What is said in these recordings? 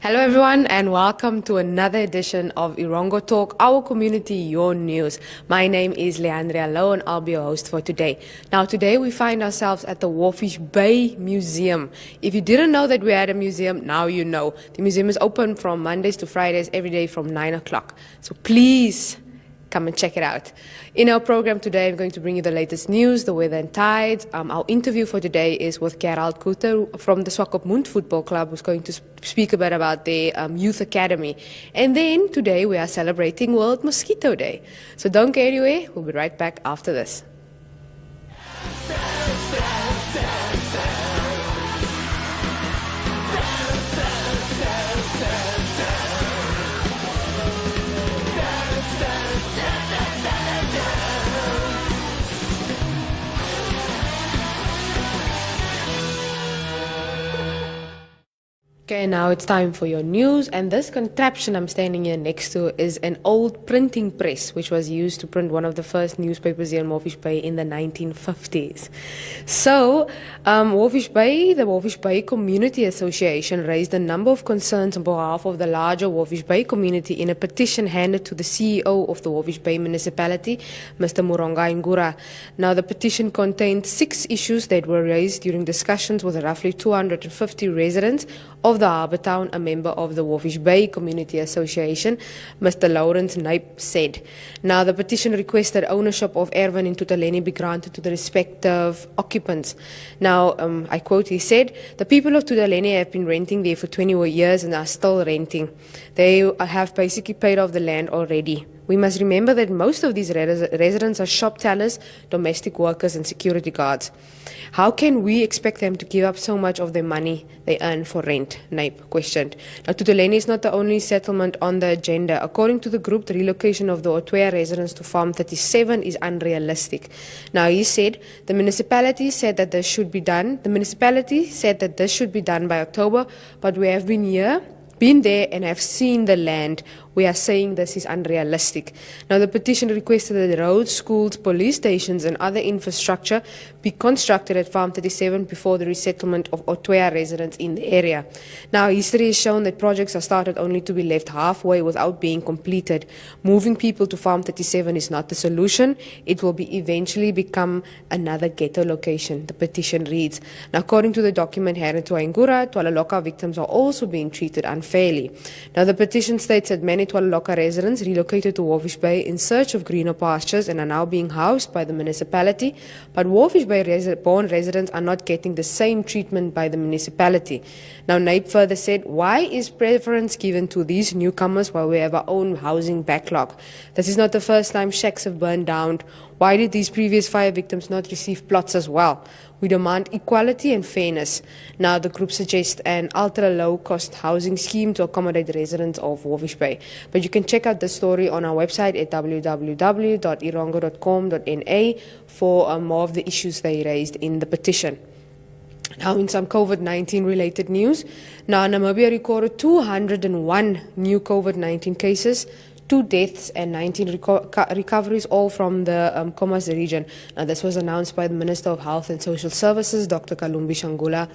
Hello everyone and welcome to another edition of Erongo Talk, our community, your news. My name is Leandrea Louw and I'll be your host for today. Now today we find ourselves at the Walvis Bay Museum. If you didn't know that we had a museum, now you know. The museum is open from Mondays to Fridays every day from 9 o'clock. So please come and check it out. In our program today, I'm going to bring you the latest news, the weather and tides. Our interview for today is with Gerald Guther from the Swakopmund Football Club, who's going to speak a bit about their youth academy. And then today we are celebrating World Mosquito Day. So don't go anywhere. We'll be right back after this. Okay, now it's time for your news, and this contraption I'm standing here next to is an old printing press which was used to print one of the first newspapers here in Walvis Bay in the 1950s. So, the Walvis Bay Community Association raised a number of concerns on behalf of the larger Walvis Bay community in a petition handed to the CEO of the Walvis Bay municipality, Mr. Ngura. Now, the petition contained 6 issues that were raised during discussions with roughly 250 residents of the harbour town. A member of the Walvis Bay Community Association, Mr. Lawrence Nape, said. Now, the petition requested ownership of Erwin in Tutaleni be granted to the respective occupants. Now, I quote, he said, "The people of Tutaleni have been renting there for 20 years and are still renting. They have basically paid off the land already. We must remember that most of these residents are shop tellers, domestic workers and security guards. How can we expect them to give up so much of their money they earn for rent?" Nape questioned. Now, Tutaleni is not the only settlement on the agenda. According to the group, the relocation of the Otwea residents to Farm 37 is unrealistic. Now, he said the municipality said that this should be done. The municipality said that this should be done by October, but we have been there and have seen the land. We are saying this is unrealistic. Now, the petition requested that roads, schools, police stations and other infrastructure be constructed at Farm 37 before the resettlement of Otwea residents in the area. Now, history has shown that projects are started only to be left halfway without being completed. Moving people to Farm 37 is not the solution. It will eventually become another ghetto location, the petition reads. Now, according to the document handed to Ngura, Tualaloka victims are also being treated unfairly. Now, the petition states that many Tualaloka residents relocated to Walvis Bay in search of greener pastures and are now being housed by the municipality, but Walvis Bay born residents are not getting the same treatment by the municipality. Now, Nape further said, why is preference given to these newcomers while we have our own housing backlog? This is not the first time shacks have burned down. Why did these previous fire victims not receive plots as well? We demand equality and fairness. Now, the group suggests an ultra-low-cost housing scheme to accommodate residents of Walvis Bay. But you can check out the story on our website at www.erongo.com.na for more of the issues they raised in the petition. Now, in some COVID-19 related news, now Namibia recorded 201 new COVID-19 cases, 2 deaths and 19 recoveries, all from the Khomas region. Now, this was announced by the Minister of Health and Social Services, Dr. Kalumbi Shangula,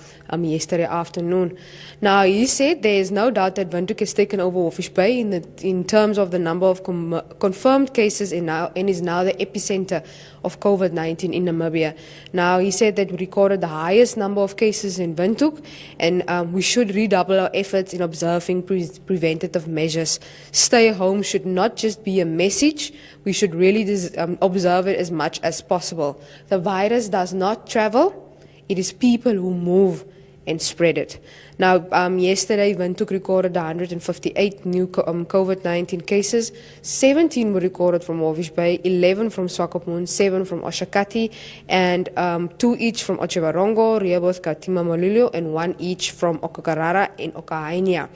yesterday afternoon. Now, he said there is no doubt that Windhoek has taken over Walvis Bay in terms of the number of confirmed cases and is now the epicenter of COVID-19 in Namibia. Now, he said that we recorded the highest number of cases in Windhoek, and we should redouble our efforts in observing preventative measures. Stay home should not just be a message. We should really observe it as much as possible. The virus does not travel. It is people who move and spread it. Now, yesterday, Windhoek recorded 158 new COVID-19 cases. 17 were recorded from Walvis Bay, 11 from Swakopmund, 7 from Oshakati, and 2 each from Otjiwarongo, Rehoboth, Katima Malulu, and 1 each from Okakarara and Okahainia.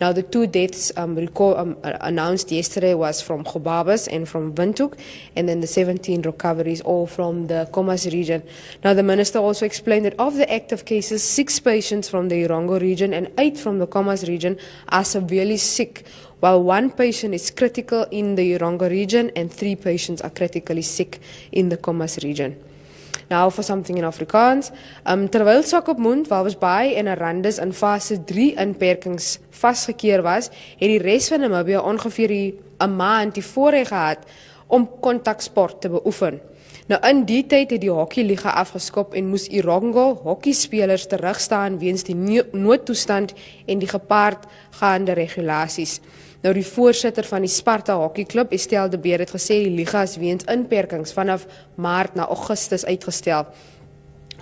Now, the 2 deaths announced yesterday was from Gobabis and from Windhoek, and then the 17 recoveries all from the Khomas region. Now, the minister also explained that of the active cases, 6 patients from the Erongo region and 8 from the Khomas region are severely sick, while 1 patient is critical in the Erongo region and 3 patients are critically sick in the Khomas region. Now for something in Afrikaans. Terwyl Swakopmund, Walvis Bay en Arandis in fase 3 inperkings vasgekeer was, het die res van Namibië ongeveer 'n maand die voorreg gehad om kontaksport te beoefen. Nou in die tyd het die hockeyliga afgeskop en moes Erongo hockeyspelers terugstaan weens die noodtoestand en die gepaardgaande regulasies. Nou die voorsitter van die Sparta hockeyklub, Estelle de Beer, het gesê die liga is weens inperkings vanaf Maart na Augustus uitgestel.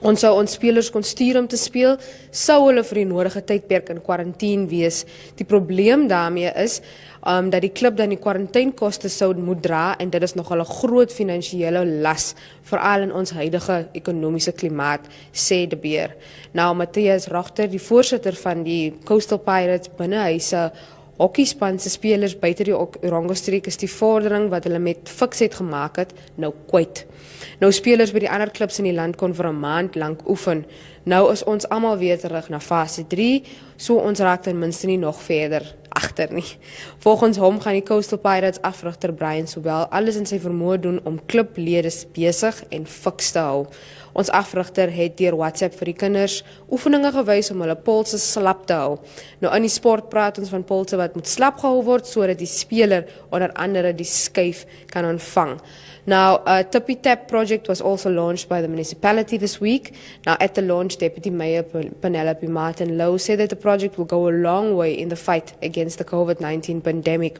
Ons sou ons spelers kon stuur om te speel, sou hulle vir die nodige tydperk in kwarantiene wees. Die probleem daarmee is dat die klub dan die kwarantainekoste sou moet dra en dit is nogal 'n groot finansiële las, veral in ons huidige ekonomiese klimaat, sê de Beer. Nou Matthias Rochter, die voorsitter van die Coastal Pirates binnehuise hockeyspan se spelers buite die Erongo streek is die vordering wat hulle met fiksheid gemaak het, nou kwyt. Nou spelers by die ander klubs in die land kon vir 'n maand lank oefen. Nou is ons almal weer terug na fase 3, so ons raak ten minste nie nog verder agter nie. Volgens hom gaan die Coastal Pirates afrigter Brian Sobel alles in sy vermoë doen om klublede besig en fiks te hou. Ons afrigter het deur WhatsApp vir die kinders oefeninge gewys om hulle polse slap te hou. Nou in die sport praat ons van polse wat moet slap gehou word sodat die speler onder andere die skuif kan ontvang. Now, a Tippy Tap project was also launched by the municipality this week. Now, at the launch, Deputy Mayor Penelope Martin Louw said that the project will go a long way in the fight against the COVID-19 pandemic.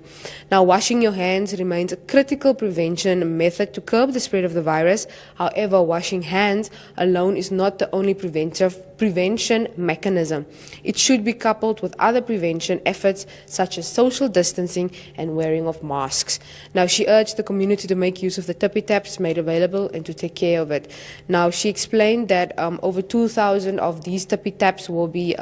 Now, washing your hands remains a critical prevention method to curb the spread of the virus. However, washing hands alone is not the only prevention mechanism. It should be coupled with other prevention efforts such as social distancing and wearing of masks. Now, she urged the community to make use of the tippy taps made available and to take care of it. Now, she explained that over 2,000 of these tippy taps will be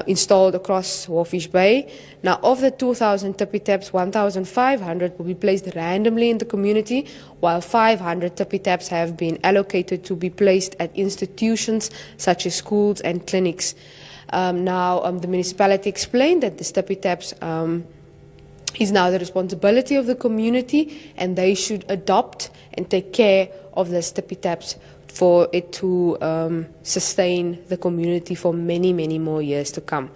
installed across Walvis Bay. Now, of the 2,000 tippy taps, 1,500 will be placed randomly in the community, while 500 tippy taps have been allocated to be placed at institutions such as schools and clinics. The municipality explained that the tippy taps is now the responsibility of the community, and they should adopt and take care of the tippy taps for it to sustain the community for many, many more years to come.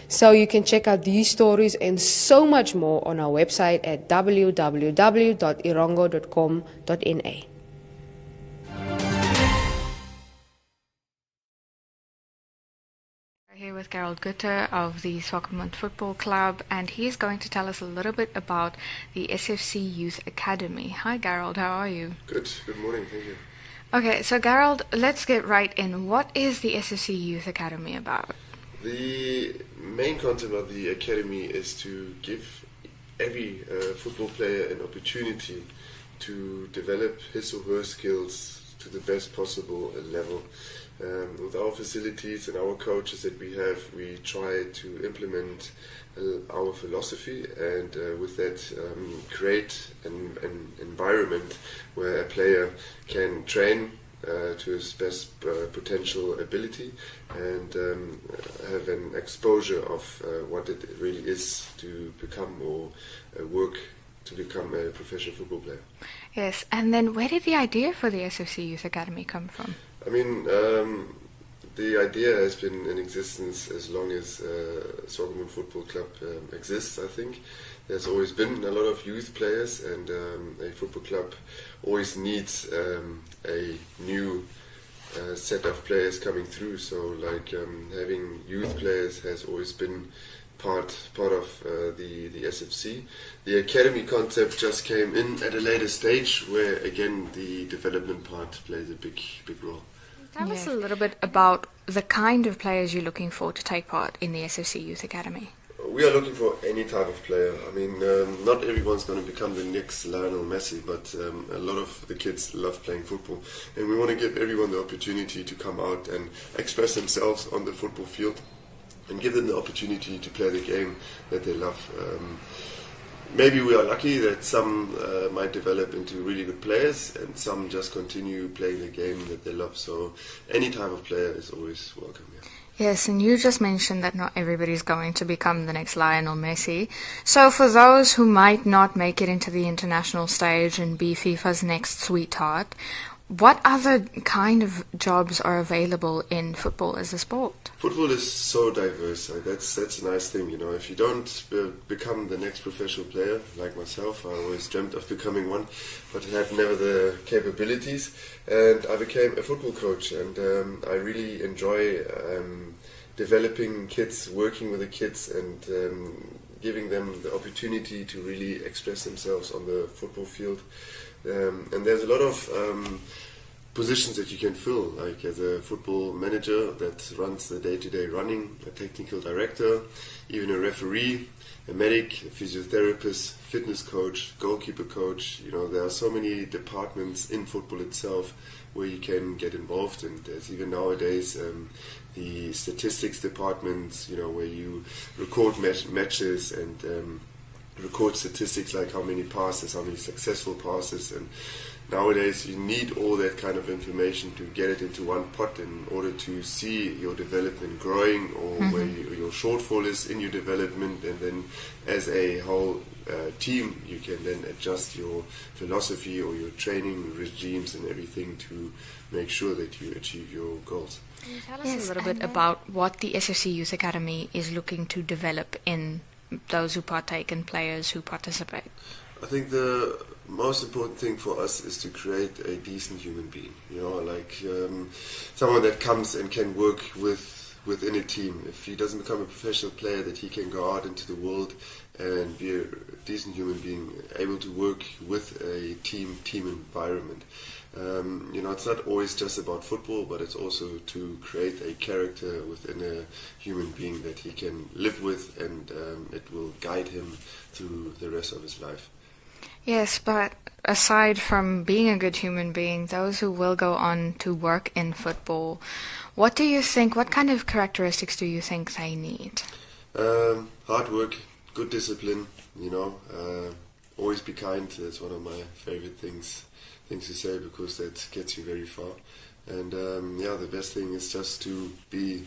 So you can check out these stories and so much more on our website at www.erongo.com.na. Here with Gerald Guther of the Swakopmund Football Club, and he's going to tell us a little bit about the SFC Youth Academy. Hi Gerald, how are you? Good morning, thank you. Okay, so Gerald, let's get right in. What is the SFC Youth Academy about? The main concept of the academy is to give every football player an opportunity to develop his or her skills to the best possible level. With our facilities and our coaches that we have, we try to implement our philosophy, and with that create an environment where a player can train to his best potential ability and have an exposure of what it really is to become or work to become a professional football player. Yes, and then where did the idea for the SFC Youth Academy come from? I mean, the idea has been in existence as long as Swakopmund Football Club exists, I think. There's always been a lot of youth players, and a football club always needs a new set of players coming through. So having youth players has always been part of the SFC. The academy concept just came in at a later stage, where again the development part plays a big role. Tell us a little bit about the kind of players you're looking for to take part in the SFC Youth Academy. We are looking for any type of player. I mean, not everyone's going to become the next Lionel Messi, but a lot of the kids love playing football, and we want to give everyone the opportunity to come out and express themselves on the football field and give them the opportunity to play the game that they love. Maybe we are lucky that some might develop into really good players, and some just continue playing the game that they love. So any type of player is always welcome. Yeah. Yes, and you just mentioned that not everybody's going to become the next Lionel Messi. So for those who might not make it into the international stage and be FIFA's next sweetheart, What other kind of jobs are available in football as a sport? Football is so diverse. That's a nice thing, you know. If you don't become the next professional player, like myself, I always dreamt of becoming one, but had never the capabilities. And I became a football coach, and I really enjoy developing kids, working with the kids, and giving them the opportunity to really express themselves on the football field. And there's a lot of positions that you can fill, like as a football manager that runs the day-to-day running, a technical director, even a referee, a medic, a physiotherapist, fitness coach, goalkeeper coach. You know, there are so many departments in football itself where you can get involved, and there's even nowadays the statistics department, you know, where you record matches and record statistics like how many passes, how many successful passes, and nowadays you need all that kind of information to get it into one pot in order to see your development growing, or where your shortfall is in your development, and then as a whole team you can then adjust your philosophy or your training regimes and everything to make sure that you achieve your goals. Can you tell us a little bit about what the SFC Youth Academy is looking to develop in those who partake and players who participate? I think the most important thing for us is to create a decent human being. You know, like someone that comes and can work within a team. If he doesn't become a professional player, that he can go out into the world and be a decent human being, able to work with a team environment. You know, it's not always just about football, but it's also to create a character within a human being that he can live with, and it will guide him through the rest of his life. Yes, but aside from being a good human being, those who will go on to work in football, what do you think, what kind of characteristics do you think they need? Hard work, good discipline, you know, always be kind. That's one of my favorite things to say, because that gets you very far. And the best thing is just to be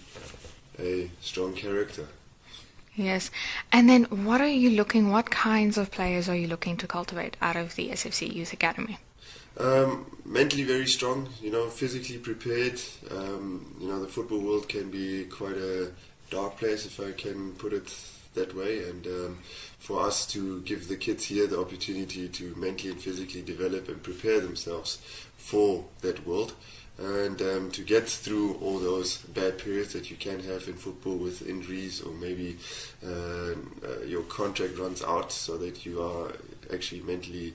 a strong character. Yes. And then what kinds of players are you looking to cultivate out of the SFC Youth Academy? Mentally very strong, you know, physically prepared. You know, the football world can be quite a dark place, if I can put it that way, and for us to give the kids here the opportunity to mentally and physically develop and prepare themselves for that world, and to get through all those bad periods that you can have in football with injuries, or maybe your contract runs out, so that you are actually mentally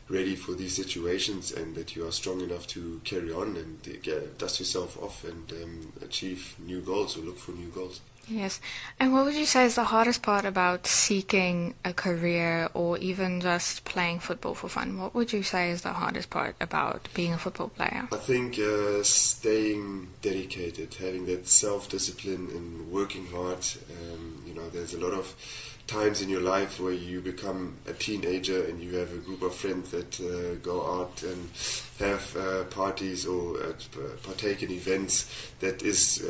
ready for these situations, and that you are strong enough to carry on and dust yourself off and achieve new goals or look for new goals. Yes. And what would you say is the hardest part about seeking a career or even just playing football for fun? What would you say is the hardest part about being a football player? I think staying dedicated, having that self-discipline and working hard. You know, there's a lot of times in your life where you become a teenager and you have a group of friends that go out and have parties or partake in events that is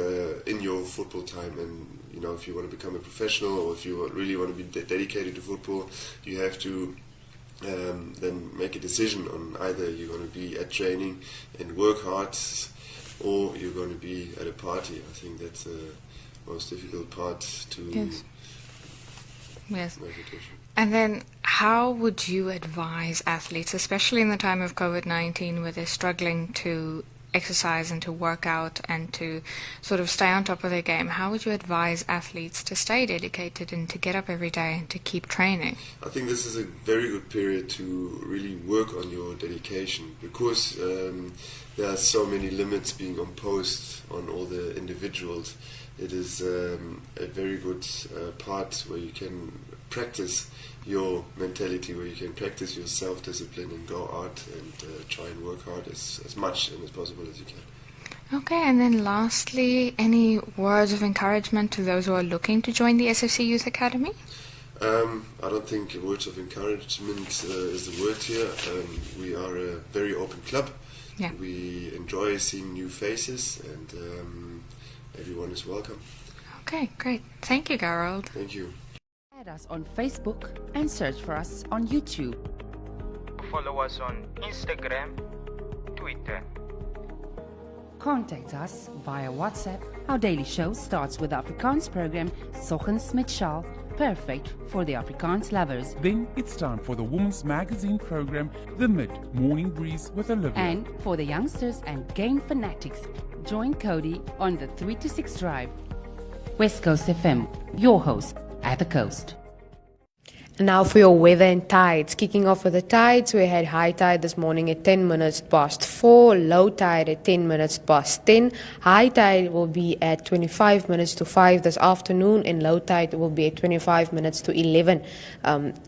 in your football time. And you know, if you want to become a professional, or if you really want to be dedicated to football, you have to then make a decision on either you're going to be at training and work hard, or you're going to be at a party. I think that's the most difficult part to Yes. And then how would you advise athletes, especially in the time of COVID-19 where they're struggling to exercise and to work out and to sort of stay on top of their game, how would you advise athletes to stay dedicated and to get up every day and to keep training? I think this is a very good period to really work on your dedication, because there are so many limits being imposed on all the individuals. It is a very good part where you can practice your mentality, where you can practice your self-discipline and go out and try and work hard as much and as possible as you can. Okay, and then lastly, any words of encouragement to those who are looking to join the SFC Youth Academy? I don't think words of encouragement is the word here. We are a very open club. Yeah. We enjoy seeing new faces, and everyone is welcome. Okay, great. Thank you, Gerald. Thank you. Add us on Facebook and search for us on YouTube. Follow us on Instagram, Twitter, contact us via WhatsApp. Our daily show starts with the Afrikaans program Soggens met Shaal, perfect for the Afrikaans lovers. Then it's time for the women's magazine program, The Mid-Morning Breeze with Olivia. And for the youngsters and game fanatics, join Cody on the 3 to 6 drive. West Coast FM, your host at the coast. Now for your weather and tides. Kicking off with the tides, we had high tide this morning at 10 minutes past 4, low tide at 10 minutes past 10. High tide will be at 25 minutes to 5 this afternoon, and low tide will be at 25 minutes to 11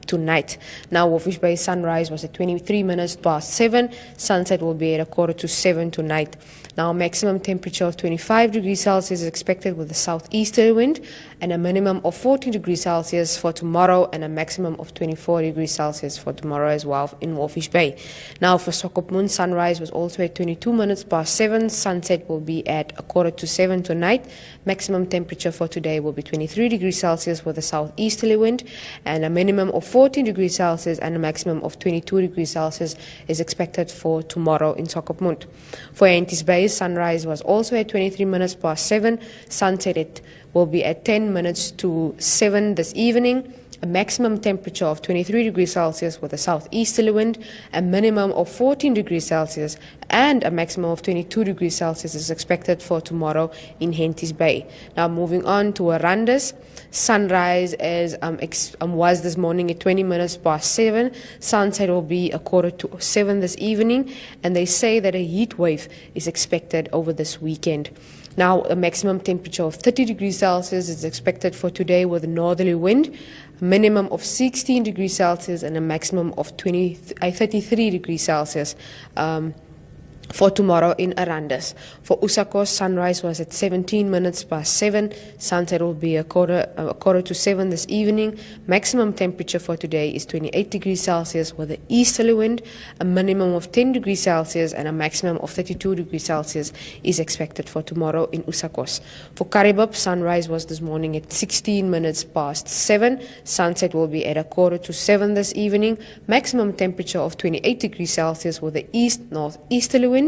tonight. Now Walvis Bay sunrise was at 23 minutes past 7. Sunset will be at 6:45 tonight. Now maximum temperature of 25 degrees Celsius is expected with a southeasterly wind, and a minimum of 14 degrees Celsius for tomorrow, and a maximum of 24 degrees Celsius for tomorrow as well in Walvis Bay. Now for Swakopmund, sunrise was also at 22 minutes past 7. Sunset will be at 6:45 tonight. Maximum temperature for today will be 23 degrees Celsius with a southeasterly wind, and a minimum of 14 degrees Celsius and a maximum of 22 degrees Celsius is expected for tomorrow in Swakopmund. For Henties Bay, sunrise was also at 23 minutes past 7. Sunset will be at 10 minutes to 7 this evening. A maximum temperature of 23 degrees Celsius with a southeasterly wind, a minimum of 14 degrees Celsius, and a maximum of 22 degrees Celsius is expected for tomorrow in Henties Bay. Now moving on to Arandis. Sunrise was this morning at 20 minutes past 7. Sunset will be 6:45 this evening, and they say that a heat wave is expected over this weekend. Now, a maximum temperature of 30 degrees Celsius is expected for today with a northerly wind, a minimum of 16 degrees Celsius and a maximum of 33 degrees Celsius for tomorrow in Arandis. For Usakos, sunrise was at 17 minutes past 7. Sunset will be 6:45 this evening. Maximum temperature for today is 28 degrees Celsius with an easterly wind. A minimum of 10 degrees Celsius and a maximum of 32 degrees Celsius is expected for tomorrow in Usakos. For Karibub, sunrise was this morning at 16 minutes past 7. Sunset will be at 6:45 this evening. Maximum temperature of 28 degrees Celsius with an east-northeasterly wind.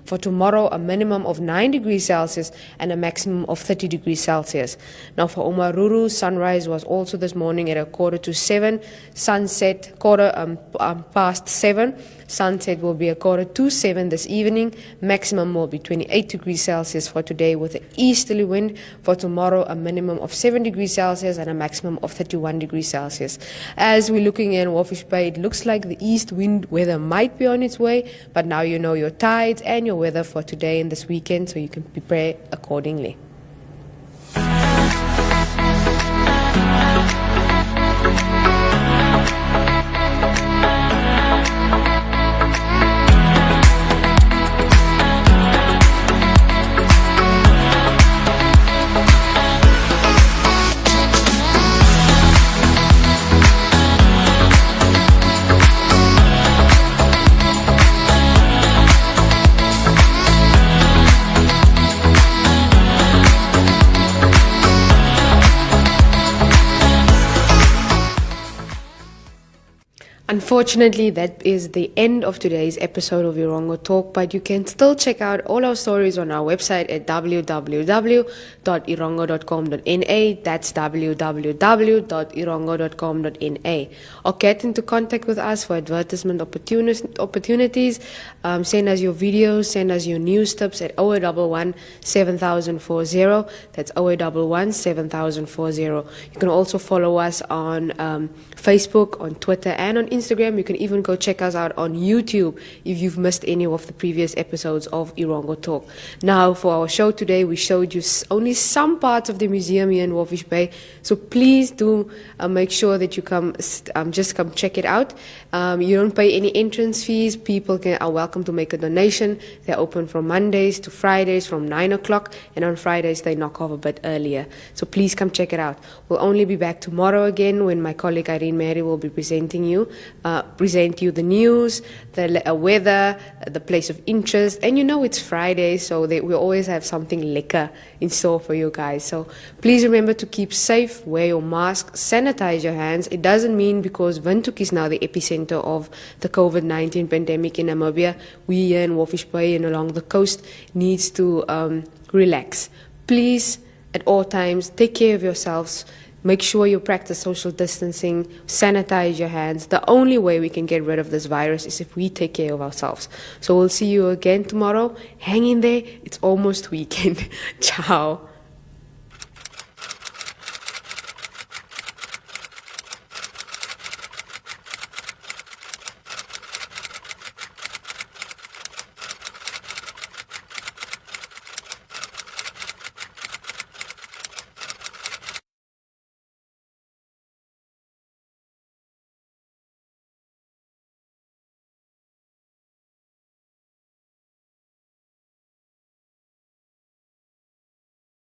For tomorrow, a minimum of 9 degrees Celsius and a maximum of 30 degrees Celsius. Now for Omaruru, sunrise was also this morning at 6:45. Sunset past 7. Sunset will be 6:47 this evening. Maximum will be 28 degrees Celsius for today with an easterly wind. For tomorrow, a minimum of 7 degrees Celsius and a maximum of 31 degrees Celsius. As we're looking in Walvis Bay, it looks like the east wind weather might be on its way, but now you know your tides and your weather for today and this weekend, so you can prepare accordingly. Unfortunately, that is the end of today's episode of Erongo Talk, but you can still check out all our stories on our website at www.erongo.com.na. That's www.erongo.com.na. Or get into contact with us for advertisement opportunities. Send us your videos, send us your news tips at 0811 7040. That's 0811 7040. You can also follow us on Facebook, on Twitter, and on Instagram. You can even go check us out on YouTube if you've missed any of the previous episodes of Erongo Talk. Now, for our show today, we showed you only some parts of the museum here in Walvis Bay, so please do make sure that you come check it out. You don't pay any entrance fees. People are welcome to make a donation. They're open from Mondays to Fridays from 9 o'clock, and on Fridays they knock off a bit earlier. So please come check it out. We'll only be back tomorrow again when my colleague Irene Mary will be presenting you present you the news, the weather, the place of interest, and it's Friday, so we always have something lekker in store for you guys. So please remember to keep safe, wear your mask, sanitize your hands. It doesn't mean because Windhoek is now the epicenter of the COVID-19 pandemic in Namibia, we here in Walvis Bay and along the coast needs to relax. Please, at all times, take care of yourselves. Make sure you practice social distancing, sanitize your hands. The only way we can get rid of this virus is if we take care of ourselves. So we'll see you again tomorrow. Hang in there. It's almost weekend. Ciao.